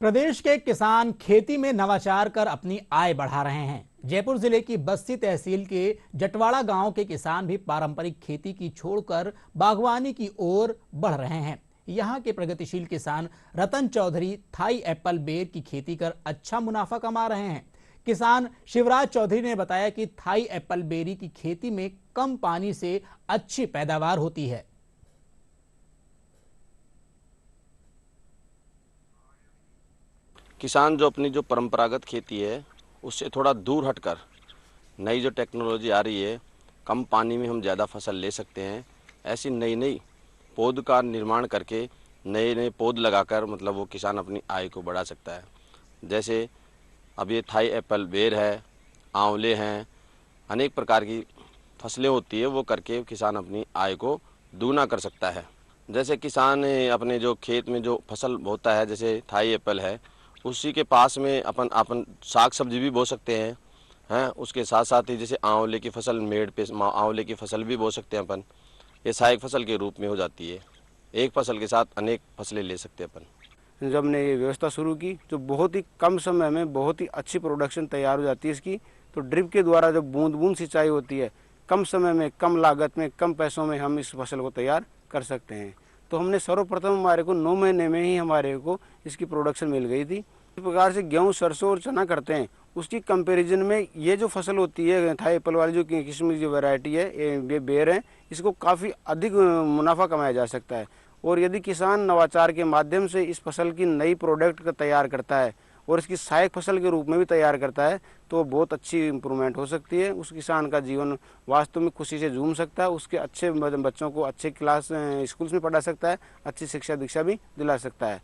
प्रदेश के किसान खेती में नवाचार कर अपनी आय बढ़ा रहे हैं। जयपुर जिले की बस्ती तहसील के जटवाड़ा गांव के किसान भी पारंपरिक खेती की छोड़कर बागवानी की ओर बढ़ रहे हैं। यहां के प्रगतिशील किसान रतन चौधरी थाई एप्पल बेर की खेती कर अच्छा मुनाफा कमा रहे हैं। किसान शिवराज चौधरी ने बताया कि थाई एप्पल बेरी की खेती में कम पानी से अच्छी पैदावार होती है। किसान जो अपनी परंपरागत खेती है उससे थोड़ा दूर हटकर नई जो टेक्नोलॉजी आ रही है, कम पानी में हम ज़्यादा फसल ले सकते हैं। ऐसी नई नई पौध का निर्माण करके नए नए पौध लगाकर मतलब वो किसान अपनी आय को बढ़ा सकता है। जैसे अब ये थाई एप्पल बेर है, आंवले हैं, अनेक प्रकार की फसलें होती है, वो करके किसान अपनी आय को दूना कर सकता है। जैसे किसान अपने जो खेत में जो फसल होता है, जैसे थाई एप्पल है, उसी के पास में अपन साग सब्जी भी बो सकते हैं। उसके साथ साथ ही जैसे आंवले की फसल, मेड़ पे आंवले की फसल भी बो सकते हैं अपन। ये सहायक फसल के रूप में हो जाती है। एक फसल के साथ अनेक फसलें ले सकते हैं अपन। जब हमने ये व्यवस्था शुरू की तो बहुत ही कम समय में बहुत ही अच्छी प्रोडक्शन तैयार हो जाती है इसकी। तो ड्रिप के द्वारा जब बूंद बूंद सिंचाई होती है, कम समय में, कम लागत में, कम पैसों में हम इस फसल को तैयार कर सकते हैं। तो हमने सर्वप्रथम हमारे को 9 महीने में ही हमारे को इसकी प्रोडक्शन मिल गई थी। इस प्रकार से गेहूँ, सरसों और चना करते हैं, उसकी कंपैरिजन में ये जो फसल होती है थाई एप्पल वाली जो किस्म की वैरायटी है, ये बेर है, इसको काफ़ी अधिक मुनाफा कमाया जा सकता है। और यदि किसान नवाचार के माध्यम से इस फसल की नई प्रोडक्ट का तैयार करता है और इसकी सहायक फसल के रूप में भी तैयार करता है तो बहुत अच्छी इम्प्रूवमेंट हो सकती है। उस किसान का जीवन वास्तव में खुशी से झूम सकता है। उसके अच्छे बच्चों को अच्छे क्लास स्कूल्स में पढ़ा सकता है, अच्छी शिक्षा दीक्षा भी दिला सकता है।